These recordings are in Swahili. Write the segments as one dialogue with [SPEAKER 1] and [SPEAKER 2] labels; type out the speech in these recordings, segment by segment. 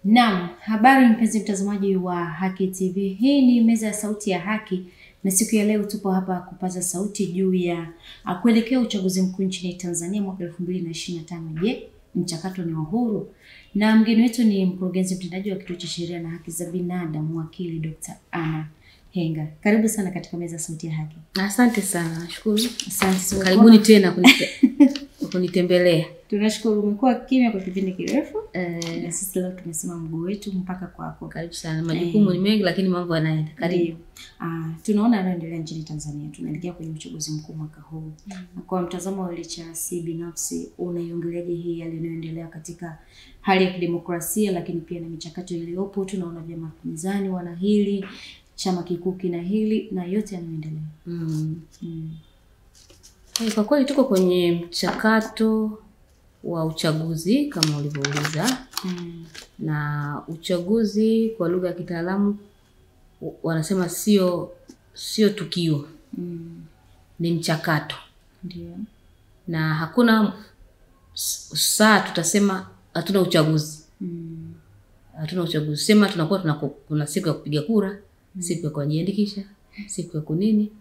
[SPEAKER 1] Naam, habari mpenzi mtazamaji wa Haki TV. Hii ni meza ya sauti ya haki na siku ya leo tupo hapa kupaza sauti juu ya kuelekea uchaguzi mkuu nchini Tanzania mwaka 2025. Je, mchakato ni uhuru? Na mgeni wetu ni mkurugenzi mtendaji wa Kituo cha Sheria na Haki za Binadamu, wakili Dr. Anna Henga. Karibu sana katika meza ya sauti ya haki.
[SPEAKER 2] Asante sana, nashukuru.
[SPEAKER 1] Asante sana.
[SPEAKER 2] Karibuni tena kunitembelea.
[SPEAKER 1] Tunashukuru, umekuwa kimya kwa kipindi kirefu. Na sisi leo tumesema mguu wetu mpaka kwako.
[SPEAKER 2] Karibu sana. Majukumu ni mengi lakini mambo yanaenda. Karibu.
[SPEAKER 1] Tunaona yanaendelea nchini Tanzania. Tunaelekea kwenye uchaguzi mkuu mwaka huu. Na kwa mtazamo wa LHRC binafsi, unaiongelea hii hali inayoendelea katika hali ya kidemokrasia lakini pia na michakato iliyopo? Tunaona vyama pinzani wana hili, chama kikuu kina hili na yote yanaendelea.
[SPEAKER 2] Kwa kweli tuko kwenye mchakato wa uchaguzi kama ulivyouliza. Na uchaguzi kwa lugha ya kitaalamu wanasema sio tukio. Ni mchakato.
[SPEAKER 1] Ndio.
[SPEAKER 2] Na hakuna saa tutasema hatuna uchaguzi. Hatuna uchaguzi. Sema tunakuwa kuna siku ya kupiga kura, siku ya kujiandikisha, siku ya kunini.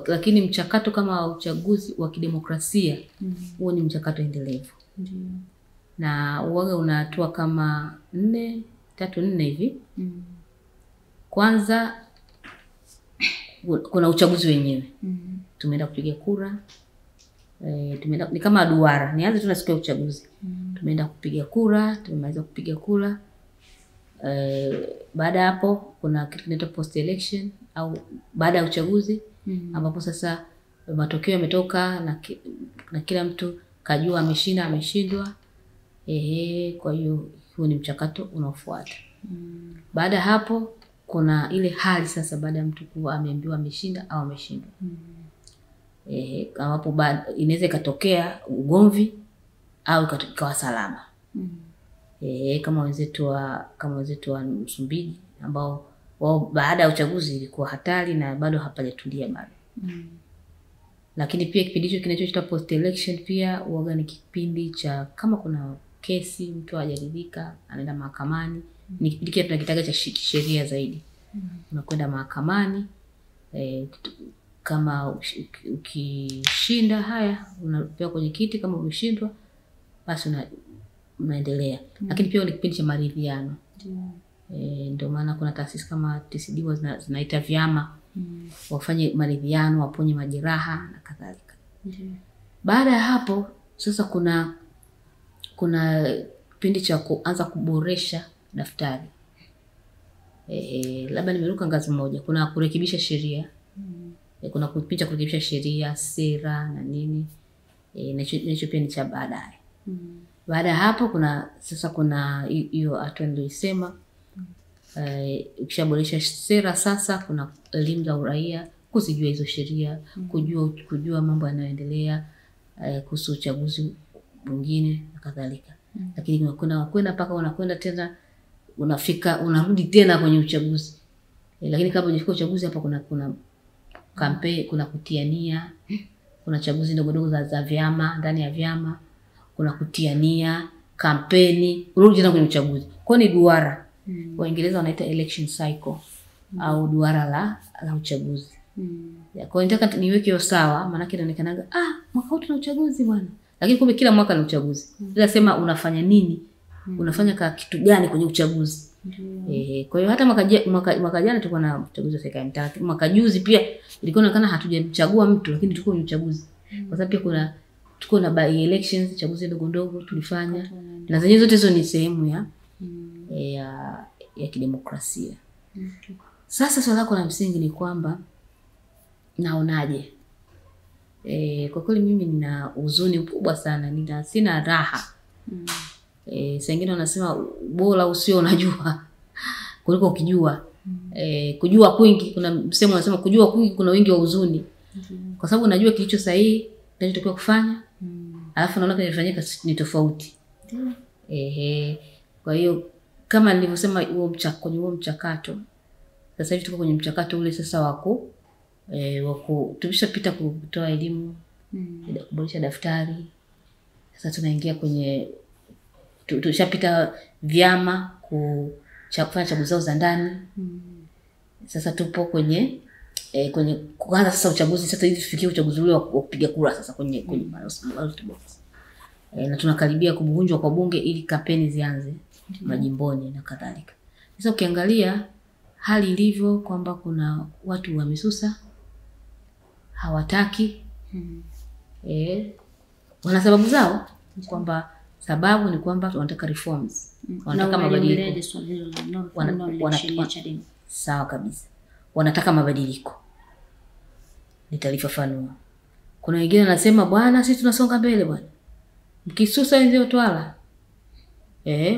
[SPEAKER 2] Lakini mchakato kama uchaguzi wa kidemokrasia huo ni mchakato endelevu. Na uwaga unatua kama 3-4 hivi. Kwanza kuna uchaguzi wenyewe. Tumeenda kupiga kura. Ni kama duara. Nianze tu na siku ya uchaguzi. Tumeenda kupiga kura, tumemaliza kupiga kura. Baada ya hapo kuna kitu kinaitwa post election au baada ya uchaguzi. Ambapo sasa matokeo yametoka na kila mtu kajua ameshinda ameshindwa. Kwa hiyo huo ni mchakato unaofuata. Baada hapo kuna ile hali sasa baada ya mtu kuwa ameambiwa ameshinda au ameshindwa. Ambapo inaweza ikatokea ugomvi au ikawa salama. Kama wenzetu wa Msumbiji ambao wao baada ya uchaguzi ilikuwa hatari na bado hapajatulia bado. Lakini pia kipindi hicho kinachoitwa post election pia huaga ni kipindi cha kama kuna kesi mtu hajaridhika anaenda mahakamani. Ni kipindi kile tunakitaga cha sheria zaidi. Unakwenda mahakamani, kama ukishinda haya unapewa kwenye kiti, kama umeshindwa basi unaendelea. Lakini pia ni kipindi cha maridhiano. Ndio maana kuna taasisi kama TCD zinaita vyama wafanye maridhiano, waponye majeraha na kadhalika. Baada ya hapo sasa kuna kipindi cha kuanza kuboresha daftari. Labda nimeruka ngazi moja. Kuna kurekebisha sheria. Kuna kipindi cha kurekebisha sheria, sera na nini. Hicho pia ni cha baadaye. Baada ya hapo kuna hiyo hatua niliyosema. Ukishaboresha sera sasa kuna elimu za uraia, kuzijua hizo sheria, kujua mambo yanayoendelea kuhusu uchaguzi mwingine na kadhalika. Lakini unakwenda mpaka unakwenda tena unarudi tena kwenye uchaguzi. Lakini kabla hujafika uchaguzi hapa kuna kampeni, kuna kutiania, kuna chaguzi ndogo ndogo za vyama, ndani ya vyama, kuna kutiania, kampeni, unarudi tena kwenye uchaguzi. Kwa ni duara. Waingereza wanaita election cycle au duara la uchaguzi. Kwa hiyo nataka niweke hiyo sawa, maana inaonekanaga mwaka huu tuna uchaguzi bwana. Lakini kumbe kila mwaka ni uchaguzi. Bila sema unafanya nini? Unafanya kitu gani kwenye uchaguzi? Kwa hiyo hata mwaka jana tulikuwa na uchaguzi wa serikali mtaa. Mwaka juzi pia ilikuwa inaonekana hatujamchagua mtu lakini tulikuwa kwenye uchaguzi. Kwa sababu pia tulikuwa na by elections, chaguzi ndogo ndogo tulifanya. Na zenyewe zote hizo ni sehemu ya kidemokrasia. Sasa swali lako la msingi ni kwamba naonaje? Kwa kweli mimi nina huzuni mkubwa sana, sina raha. Saa nyingine wanasema bora usio unajua kuliko ukijua. Kujua kwingi, kuna msemo unasema kujua kwingi kuna wingi wa huzuni. Kwa sababu unajua kilicho sahihi, kinachotakiwa kufanya, alafu unaona kinafanyika ni tofauti. Kwa hiyo kama nilivyosema huo mchakato sasa hivi tuko kwenye mchakato ule sasa wako tumeshapita kutoa elimu, kuboresha daftari. Sasa tunaingia kwenye tushapita vyama kufanya chaguzi zao za ndani. Sasa tupo kwenye kuanza sasa uchaguzi. Sasa hivi tufikie uchaguzi ule wa kupiga kura sasa kwenye ballot box. Na tunakaribia kubunjwa kwa bunge ili kampeni zianze majimboni na kadhalika. Sasa ukiangalia hali ilivyo kwamba kuna watu wamesusa, hawataki, wana sababu zao, kwamba sababu ni kwamba wanataka reforms, wanataka mabadiliko. Sawa kabisa, wanataka mabadiliko. Nitalifafanua. Kuna wengine wanasema bwana, sisi tunasonga mbele bwana, mkisusa wenzio twala.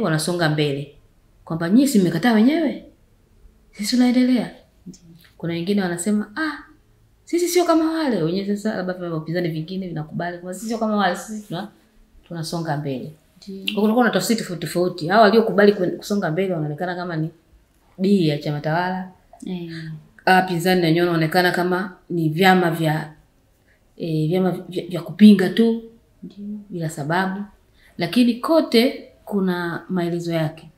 [SPEAKER 2] Wanasonga mbele kwamba nyinyi si mmekataa wenyewe, sisi tunaendelea. Kuna wengine wanasema sisi sio kama wale wenyewe. Sasa labda vya upinzani vingine vinakubali kwa sisi sio kama wale, sisi tunasonga mbele. Kuna tofauti tofauti. Hao waliokubali kusonga mbele wanaonekana kama ni bii ya chama tawala. Pinzani na wenyewe wanaonekana kama ni vyama vya kupinga tu bila sababu. Lakini kote kuna maelezo yake.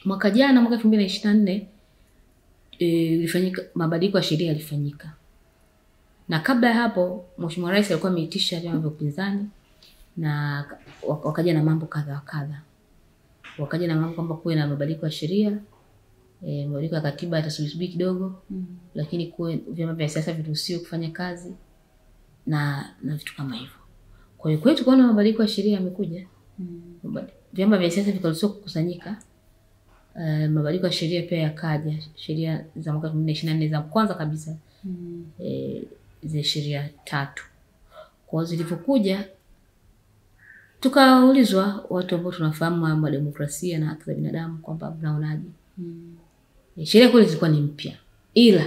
[SPEAKER 2] Mwaka jana, mwaka 2024, ilifanyika mabadiliko ya sheria yalifanyika. Na kabla ya hapo Mheshimiwa Rais alikuwa ameitisha vyama vya upinzani na wakaja na mambo kadha. Wakaja na mambo kwamba kuwe na mabadiliko ya sheria, mabadiliko ya katiba yatasubiri kidogo, lakini kuwe vyama vya siasa viruhusiwe kufanya kazi na vitu kama hivyo. Kwa hiyo kwetu kuna mabadiliko ya sheria yamekuja. Vyama vya siasa vikaruhusiwa kukusanyika. Mabadiliko ya sheria pia yakaja, sheria za mwaka 2024 za kwanza kabisa. Zile sheria 3. Kwa hiyo zilipokuja tukaulizwa watu ambao tunafahamu mambo ya demokrasia na haki za binadamu kwamba mnaonaje? Sheria kule zilikuwa ni mpya, ila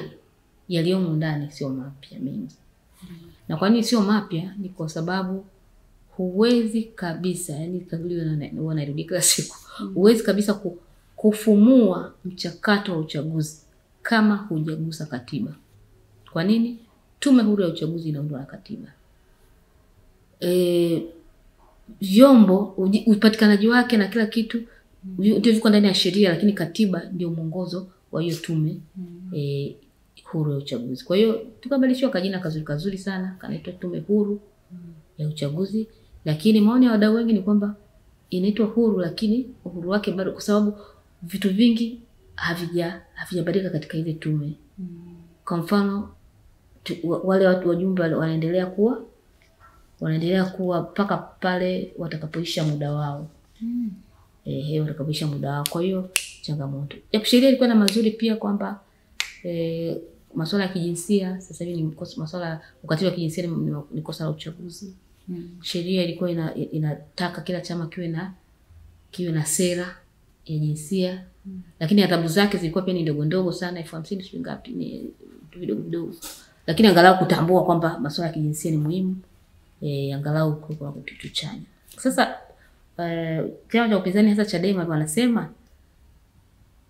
[SPEAKER 2] yaliyomo ndani sio mapya mengi. Na kwa nini sio mapya? Ni kwa sababu huwezi kabisa, yani kabla wanarudi kila siku, huwezi kabisa kufumua mchakato wa uchaguzi kama hujagusa katiba. Kwa nini? Tume huru ya uchaguzi inaundwa na katiba. Vyombo, upatikanaji wake na kila kitu ndio viko ndani ya sheria, lakini katiba ndio mwongozo wa hiyo tume huru ya uchaguzi. Kwa hiyo tukabadilishwa kajina kazuri sana, kanaitwa tume huru ya uchaguzi. Lakini maoni ya wadau wengi ni kwamba inaitwa huru, lakini uhuru wake bado, kwa sababu vitu vingi havijabadilika katika ile tume. Kwa mfano wale watu wajumbe wanaendelea kuwa mpaka pale watakapoisha muda wao. Watakapoisha muda wao. Kwa hiyo changamoto. Sheria ilikuwa na mazuri pia kwamba masuala ya kijinsia sasa hivi ni masuala, ukatili wa kijinsia ni kosa la uchaguzi. Sheria ilikuwa inataka kila chama kiwe na sera ya jinsia. Lakini adhabu zake zilikuwa pia ni ndogo sana, 50,000 shilingi ngapi, ni vidogo. Lakini angalau kutambua kwamba masuala ya kijinsia ni muhimu, angalau kwa kitu chanya. Sasa chama cha upinzani hasa Chadema wanasema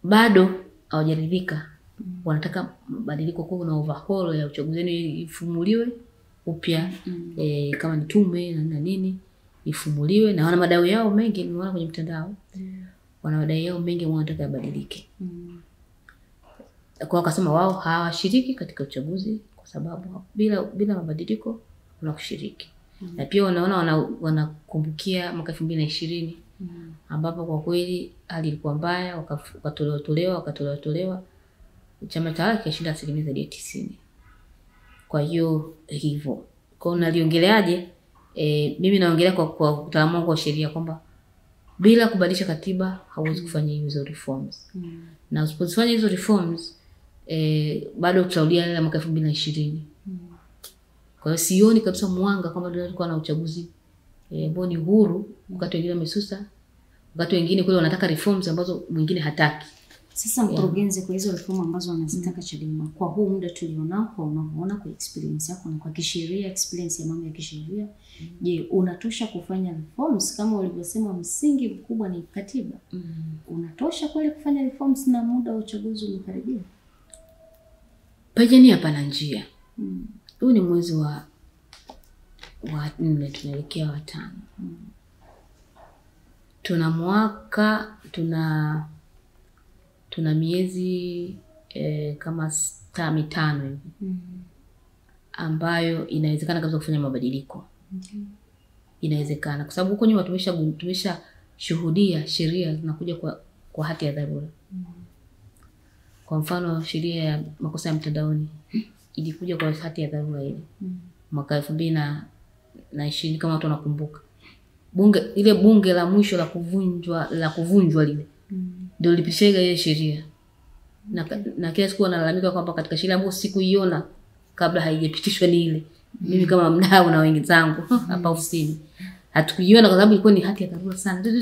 [SPEAKER 2] bado hawajaridhika. Wanataka mabadiliko kwa na overhaul ya uchaguzi ifumuliwe upya, kama ni tume na nini ifumuliwe, na wana madai yao mengi, nimeona kwenye mtandao. Wana madai yao mengi wanataka yabadilike. Kwa wakasema wao hawashiriki katika uchaguzi kwa sababu bila mabadiliko kuna kushiriki. Na pia wanakumbukia mwaka 2020 ambapo kwa kweli hali ilikuwa mbaya, wakatolewa chama tawala kikashinda asilimia zaidi ya 90. Kwa hiyo hivyo. Kwa unaliongeleaje? Mimi naongelea kwa utaalamu wangu wa sheria kwamba bila kubadilisha katiba hauwezi kufanya hizo reforms. Na usipofanya hizo reforms bado tutarudia ile mwaka 2020. Kwa hiyo sioni kabisa mwanga kwamba tulikuwa na uchaguzi ambao ni huru, wakati wengine wamesusa, wakati wengine kule wanataka reforms ambazo mwingine hataki.
[SPEAKER 1] Sasa mkurugenzi, kwa hizo reform ambazo wanazitaka Chadema, kwa huu muda tulionao, kwa unaona kwa experience yako na kwa kisheria, experience ya mambo ya kisheria, je, unatosha kufanya reforms kama ulivyosema msingi mkubwa ni katiba? Unatosha kweli kufanya reforms na muda wa uchaguzi umekaribia?
[SPEAKER 2] Pajani hapana njia. Huu ni mwezi wa 4 tunaelekea wa 5. tuna mwaka, tuna miezi kama 5 hivi. Ambayo inawezekana kabisa kufanya mabadiliko. Inawezekana kwa sababu huko nyuma tumesha shuhudia sheria zinakuja kwa hati ya dharura. Kwa mfano sheria ya makosa ya mtandaoni ilikuja kwa hati ya dharura ile. Mwaka 2020 kama watu wanakumbuka. Bunge la mwisho la kuvunjwa lile. Ndio lipitisha ile sheria. Na kila siku wanalalamika kwamba katika sheria ambayo sikuiona kabla haijapitishwa ni ile. Mimi kama mdau na wenzangu hapa ofisini hatukuiona kwa sababu ilikuwa ni hati ya dharura sana.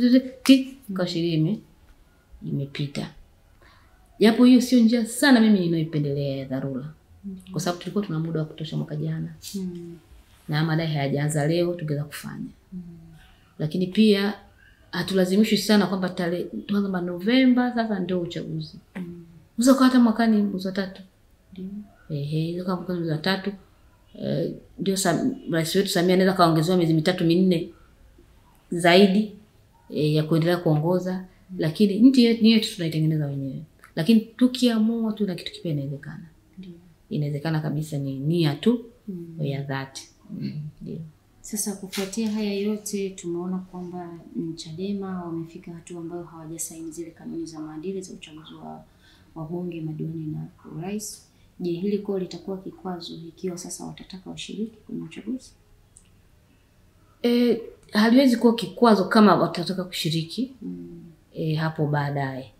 [SPEAKER 2] Kwa sheria imepita. Japo hiyo sio njia sana mimi ninayoipendelea ya dharura. Kwa sababu tulikuwa tuna muda wa kutosha mwaka jana. Na madai hayajaanza leo tungeweza kufanya. Lakini pia hatulazimishwi sana kwamba tuanze Novemba sasa ndio uchaguzi. Unaweza kwa hata mwakani mwezi wa 3. Ndio. Kama mwezi wa 3 ndio Rais wetu Samia anaweza kaongezewa miezi 3-4 zaidi ya kuendelea kuongoza, lakini nchi yetu tunaitengeneza wenyewe. Lakini tukiamua tu na kitu kipya inawezekana. Ndio. Inawezekana kabisa, ni nia tu ya dhati. Ndio.
[SPEAKER 1] Sasa kufuatia haya yote tumeona kwamba Chadema wamefika hatua ambayo hawajasaini zile kanuni za maadili za uchaguzi wa bunge, madiwani na urais. Je, hili kwa litakuwa kikwazo ikiwa sasa watataka washiriki kwenye uchaguzi?
[SPEAKER 2] Haliwezi kuwa kikwazo kama watataka kushiriki hapo baadaye.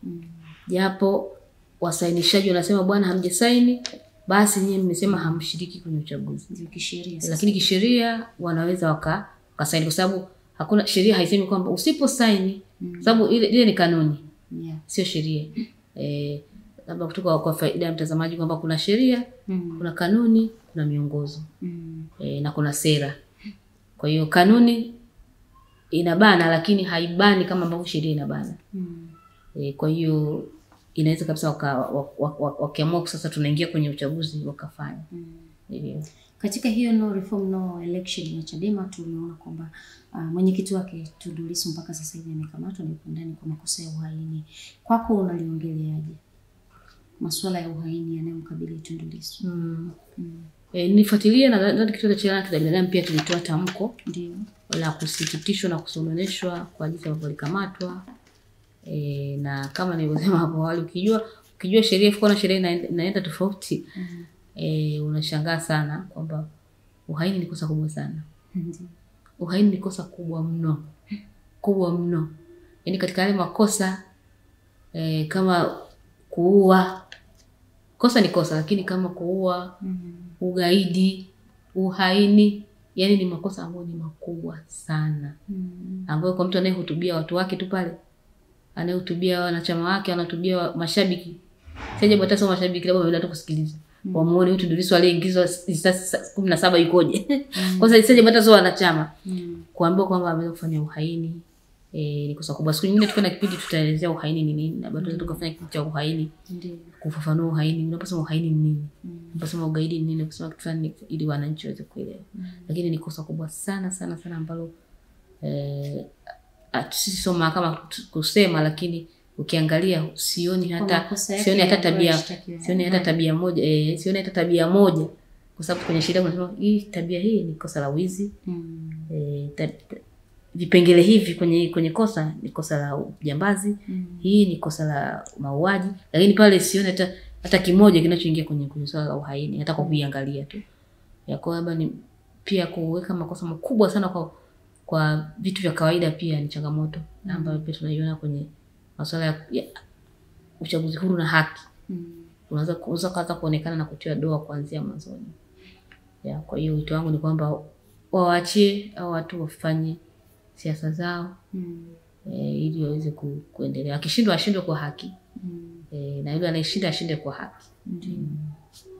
[SPEAKER 2] Japo wasainishaji wanasema bwana hamjasaini, basi nyinyi mmesema hamshiriki kwenye uchaguzi.
[SPEAKER 1] Ndio kisheria.
[SPEAKER 2] Lakini kisheria wanaweza wakasaini kwa sababu hakuna sheria haisemi kwamba usiposaini, sababu ile ni kanuni. Sio sheria. Labda kutoka kwa faida ya mtazamaji kwamba kuna sheria, kuna kanuni, kuna miongozo. Na kuna sera. Kwa hiyo kanuni inabana lakini haibani kama ambavyo sheria inabana. Kwa hiyo inaweza kabisa wakiamua sasa tunaingia kwenye uchaguzi wakafanya.
[SPEAKER 1] Katika hiyo no reform no election ya Chadema tumeona kwamba mwenyekiti wake Tundu Lissu mpaka sasa hivi amekamatwa na yuko ndani kwa makosa ya uhaini. Kwako unaliongeleaje masuala ya uhaini yanayomkabili Tundu Lissu?
[SPEAKER 2] Nifuatilia na ndio kitu cha haki za binadamu pia tulitoa tamko.
[SPEAKER 1] Ndio.
[SPEAKER 2] La kusikitishwa na kusononeshwa kwa jinsi walikamatwa. Na kama nilivyosema hapo awali, ukijua sheria iko na sheria inaenda tofauti. Unashangaa sana kwamba uhaini ni kosa kubwa sana. Uhaini ni kosa kubwa mno. Kubwa mno. Yaani katika yale makosa kama kuua, kosa ni kosa, lakini kama kuua, ugaidi, uhaini, yani ni makosa ambayo ni makubwa sana. Ambayo kwa mtu anayehutubia watu wake tu pale, anayehutubia wanachama wake, anahutubia mashabiki. Sije bata soma mashabiki labda wanaenda kusikiliza. Wamuone huyu Tundu Lissu aliyeingizwa 17 ikoje. Kwa sababu sije bata sio wanachama. Kuambiwa kwamba ameweza kufanya uhaini ni kosa kubwa. Siku nyingine tufanye kipindi tutaelezea uhaini ni nini, na baadaye tukafanya kipindi cha uhaini. Ndio. Kufafanua uhaini. Unaposema uhaini ni nini? Unaposema ugaidi ni nini? Kusema kitu fulani ili wananchi waweze kuelewa. Lakini ni kosa kubwa sana sana sana ambalo sisi soma kama kusema, lakini ukiangalia sioni hata tabia moja, sioni hata tabia moja, kwa sababu kwenye sheria kunasema hii tabia hii ni kosa la wizi. Vipengele hivi kwenye kosa ni kosa la ujambazi, hii ni kosa la mauaji, lakini pale sioni hata kimoja kinachoingia kwenye swala la uhaini, hata kwa kuiangalia tu. Yako labda ni pia kuweka makosa makubwa sana kwa vitu vya kawaida pia ni changamoto ambayo pia tunaiona kwenye masuala ya uchaguzi huru na haki. Unaweza kaanza kuonekana na kutia doa kuanzia mwanzoni. Kwa hiyo wito wangu ni kwamba waachie au watu wafanye siasa zao ili waweze kuendelea. Akishindwa ashindwe kwa haki. Na yule anayeshinda ashinde kwa haki.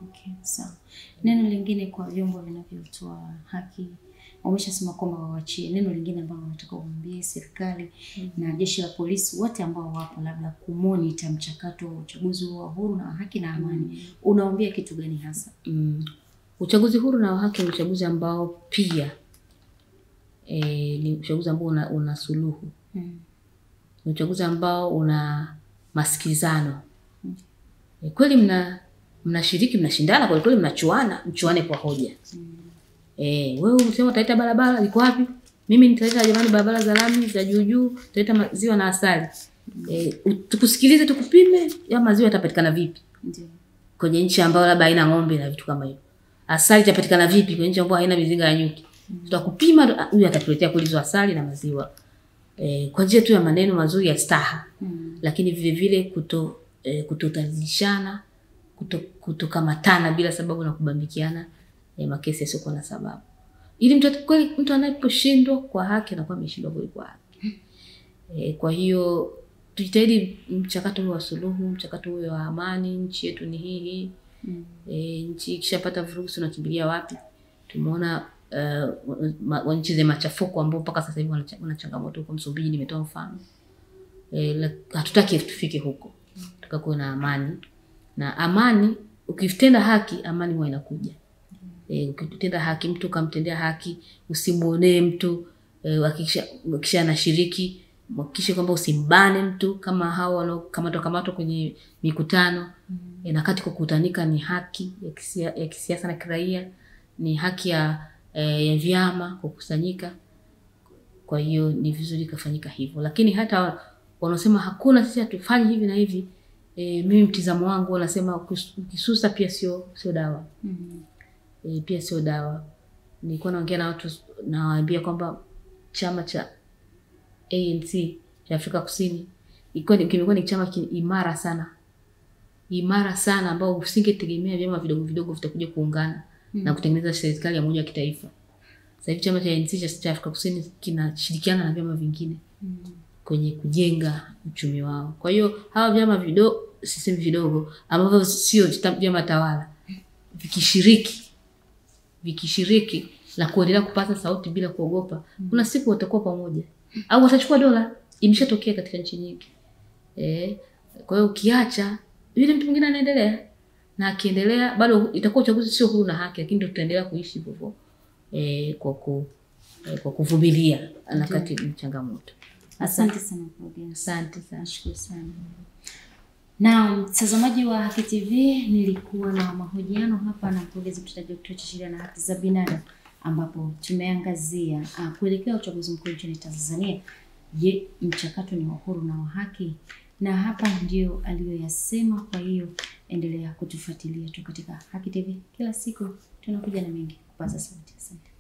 [SPEAKER 1] Okay, sawa. Neno lingine kwa vyombo vinavyotoa haki, wameshasema kwamba waachie. Neno lingine ambalo nataka kuambia serikali na jeshi la polisi wote ambao wapo labda kumonitor mchakato wa uchaguzi wa huru na haki na amani. Unawaambia kitu gani hasa?
[SPEAKER 2] Uchaguzi huru na haki ni uchaguzi ambao pia ni uchaguzi ambao una suluhu. ni uchaguzi ambao una masikilizano. Kweli mnashiriki, mnashindana kweli, mchuane kwa hoja. Wewe unasema utaleta barabara, liko wapi? Mimi nitaleta jamani barabara za lami za juu, tutaleta maziwa na asali. Tukusikilize, tukupime, ya maziwa yatapatikana vipi?
[SPEAKER 1] Ndio. Kwenye
[SPEAKER 2] nchi ambayo labda haina ng'ombe na vitu kama hivyo. Asali itapatikana vipi kwenye nchi ambayo haina mizinga ya nyuki? Tutakupima, huyu atatuletea kulizo asali na maziwa. Kwa njia tu ya maneno mazuri ya staha. Lakini vile vile kutotalizishana, kutokamatana bila sababu na kubambikiana makesi yasiyokuwa na sababu. Ili mtu anaposhindwa kwa haki anakuwa ameshindwa kwa haki. Kwa hiyo tujitahidi mchakato wa suluhu, mchakato wa amani. Nchi yetu ni hii. Nchi ikishapata vurugu tunakimbilia wapi? Tumeona nchi za machafuko ambao mpaka sasa hivi wana changamoto huko Msumbiji, nimetoa mfano. Hatutaki tufike huko. Tukakuwa na amani. Na amani, ukitenda haki, amani huwa inakuja. Ukitenda haki, mtu kamtendea haki, usimuonee mtu. Wakisha anashiriki, hakikisha kwamba usimbane mtu kama hao wanaokamatwa kwenye mikutano. Na kati kukutanika ni haki ya kisiasa na kiraia, ni haki ya vyama kukusanyika. Kwa hiyo ni vizuri kufanyika hivyo. Lakini hata wanasema hakuna, sisi hatufanyi hivi na hivi, mimi mtizamo wangu wanasema ukisusa pia sio dawa. Pia sio dawa. Nilikuwa naongea na watu nawaambia kwamba chama cha ANC cha Afrika Kusini kimekuwa ni chama imara sana. Imara sana ambao usingetegemea vyama vidogo vidogo vitakuja kuungana na kutengeneza serikali ya moja ya kitaifa. Sasa hivi chama cha ANC cha Afrika Kusini kinashirikiana na vyama vingine kwenye kujenga uchumi wao. Kwa hiyo hawa vyama vidogo ambavyo sio vyama tawala vikishiriki na kuendelea kupata sauti bila kuogopa, kuna siku watakuwa pamoja au watachukua dola. Imeshatokea katika nchi nyingi. Kwa hiyo ukiacha yule mtu mwingine anaendelea, na akiendelea bado itakuwa uchaguzi sio huru na haki, lakini ndio tutaendelea kuishi hivyo kwa kuvumilia anakati changamoto.
[SPEAKER 1] Asante sana Claudia.
[SPEAKER 2] Asante sana.
[SPEAKER 1] Nashukuru sana. Na mtazamaji wa Haki TV, nilikuwa na mahojiano hapa na mkurugenzi mtendaji wa Kituo cha Sheria na Haki za Binadamu, ambapo tumeangazia kuelekea uchaguzi mkuu nchini Tanzania. Je, mchakato ni wa huru na wa haki? Na hapa ndio aliyoyasema. Kwa hiyo endelea kutufuatilia tu katika Haki TV. Kila siku tunakuja na mengi kupaza sauti. Asante.